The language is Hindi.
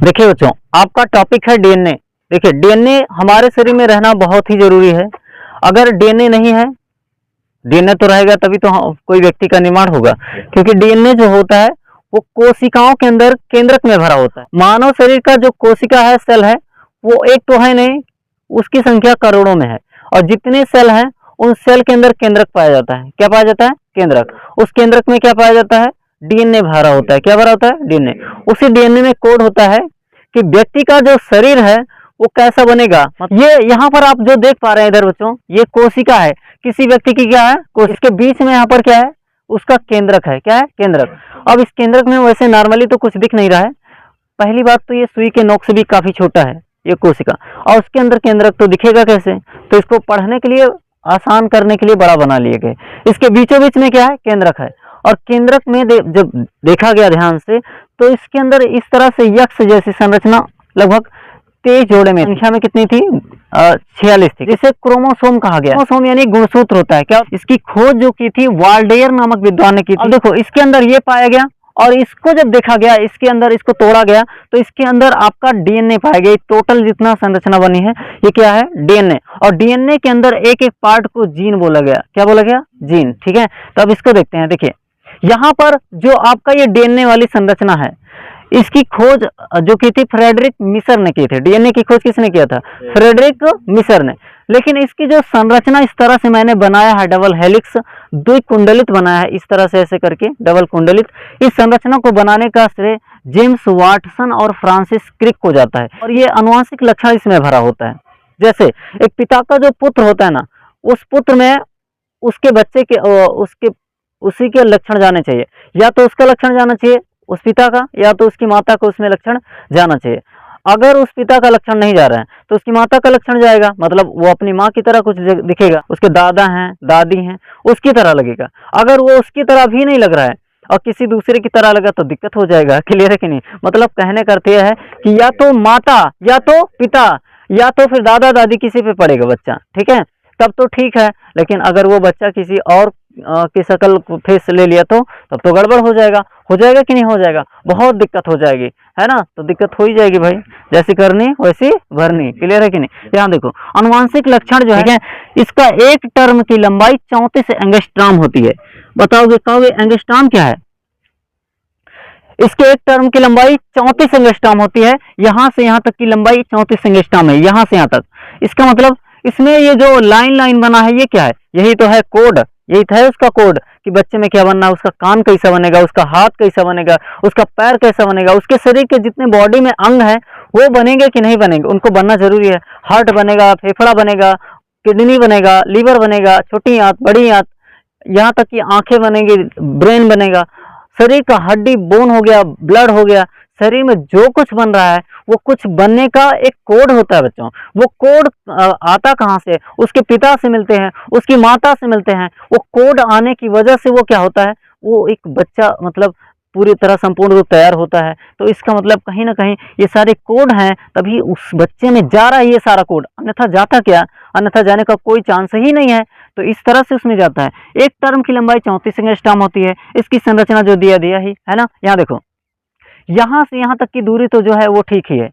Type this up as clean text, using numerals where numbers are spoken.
देखिए बच्चों, आपका टॉपिक है डीएनए। देखिए, डीएनए हमारे शरीर में रहना बहुत ही जरूरी है। अगर डीएनए नहीं है, डीएनए तो रहेगा तभी तो कोई व्यक्ति का निर्माण होगा, क्योंकि डीएनए जो होता है वो कोशिकाओं के अंदर केंद्रक में भरा होता है। मानव शरीर का जो कोशिका है, सेल है, वो एक तो है नहीं, उसकी संख्या करोड़ों में है। और जितने सेल हैं उन सेल के अंदर केंद्रक पाया जाता है। क्या पाया जाता है? केंद्रक। उस केंद्रक में क्या पाया जाता है? डीएनए भरा होता है। क्या भरा होता है? डीएनए। उसी डीएनए में कोड होता है कि व्यक्ति का जो शरीर है वो कैसा बनेगा। ये यहाँ पर आप जो देख पा रहे हैं इधर बच्चों, ये कोशिका है किसी व्यक्ति की। क्या है? इसके बीच में यहाँ पर क्या है? उसका केंद्रक है। क्या है? केंद्रक। अब इस केंद्रक में वैसे नॉर्मली तो कुछ दिख नहीं रहा है। पहली बात तो ये सुई के नोक से भी काफी छोटा है ये कोशिका, और उसके अंदर केंद्रक तो दिखेगा कैसे? तो इसको पढ़ने के लिए, आसान करने के लिए बड़ा बना लिए गए। इसके बीचों बीच में क्या है? केंद्रक है। और केंद्रक में जब देखा गया ध्यान से, तो इसके अंदर इस तरह से यक्ष जैसी संरचना लगभग 23 जोड़े में, संख्या में कितनी थी? 46 थी, जिसे क्रोमोसोम कहा गया। क्रोमोसोम यानी गुणसूत्र होता है। क्या? इसकी खोज जो की थी वाल्डेयर नामक विद्वान ने की थी। अब देखो, इसके अंदर ये पाया गया, और इसको जब देखा गया, इसके अंदर इसको तोड़ा गया, तो इसके अंदर आपका डीएनए पाया गया। टोटल जितना संरचना बनी है ये क्या है? डीएनए। और डीएनए के अंदर एक एक पार्ट को जीन बोला गया। क्या बोला गया? जीन। ठीक है, तो अब इसको देखते हैं। देखिए, यहाँ पर जो आपका ये डीएनए वाली संरचना है, इसकी खोज जो की थी फ्रेडरिक मिसर ने की थी। डीएनए की खोज किसने किया था? फ्रेडरिक मिसर ने। लेकिन इसकी जो संरचना इस तरह से मैंने बनाया है, डबल हेलिक्स, द्विकुंडलित बनाया है, इस तरह से ऐसे करके डबल कुंडलित। इस संरचना को बनाने का श्रेय जेम्स वाटसन और फ्रांसिस क्रिक को जाता है। और ये आनुवंशिक लक्षण इसमें भरा होता है। जैसे एक पिता का जो पुत्र होता है ना, उस पुत्र में उसके बच्चे के उसी के लक्षण जाने चाहिए। या तो उसका लक्षण जाना चाहिए उस पिता का, या तो उसकी माता का उसमें लक्षण जाना चाहिए। अगर उस पिता का लक्षण नहीं जा रहा है तो उसकी माता का लक्षण जाएगा, मतलब वो अपनी माँ की तरह कुछ दिखेगा। उसके दादा हैं, दादी हैं, उसकी तरह लगेगा। अगर वो उसकी तरह भी नहीं लग रहा है और किसी दूसरे की तरह लगा तो दिक्कत हो जाएगा। क्लियर है कि नहीं? मतलब कहने का अर्थ यह है कि या तो माता, या तो पिता, या तो फिर दादा दादी, किसी पे पड़ेगा बच्चा। ठीक है, तब तो ठीक है। लेकिन अगर वो बच्चा किसी और की शक्ल फेस ले लिया तो तब तो गड़बड़ हो जाएगा। हो जाएगा कि नहीं हो जाएगा? बहुत दिक्कत हो जाएगी, है ना? तो दिक्कत हो ही जाएगी भाई, जैसी करनी वैसी भरनी। क्लियर है कि नहीं? यहाँ देखो, आनुवंशिक लक्षण जो है, इसका एक टर्म की लंबाई 34 एंगस्ट्रॉम होती है। बताओगे, कहोगे एंगस्ट्रॉम क्या है? इसके एक टर्म की लंबाई 34 एंगस्ट्रॉम होती है। यहाँ से यहाँ तक की लंबाई 34 एंगस्ट्रॉम है, यहाँ से यहाँ तक। इसका मतलब इसमें ये जो लाइन लाइन बना है ये क्या है? यही तो है कोड। यही था उसका कोड कि बच्चे में क्या बनना है, उसका कान कैसा बनेगा, उसका हाथ कैसा बनेगा, उसका पैर कैसा बनेगा, उसके शरीर के जितने बॉडी में अंग है वो बनेंगे कि नहीं बनेंगे, उनको बनना जरूरी है। हार्ट बनेगा, फेफड़ा बनेगा, किडनी बनेगा, लीवर बनेगा, छोटी आंत, बड़ी आंत, यहाँ तक कि आंखें बनेगी, ब्रेन बनेगा, शरीर का हड्डी, बोन हो गया, ब्लड हो गया। शरीर में जो कुछ बन रहा है वो कुछ बनने का एक कोड होता है बच्चों। वो कोड आता कहाँ से? उसके पिता से मिलते हैं, उसकी माता से मिलते हैं। वो कोड आने की वजह से वो क्या होता है, वो एक बच्चा मतलब पूरी तरह संपूर्ण रूप तैयार होता है। तो इसका मतलब कहीं ना कहीं ये सारे कोड हैं, तभी उस बच्चे में जा रहा है ये सारा कोड। अन्यथा जाता क्या? अन्यथा जाने का कोई चांस ही नहीं है। तो इस तरह से उसमें जाता है। एक टर्म की लंबाई 34 एंगस्ट्रॉम होती है। इसकी संरचना जो दिया ही है ना, यहाँ देखो, यहाँ से यहाँ तक की दूरी तो जो है वो ठीक ही है।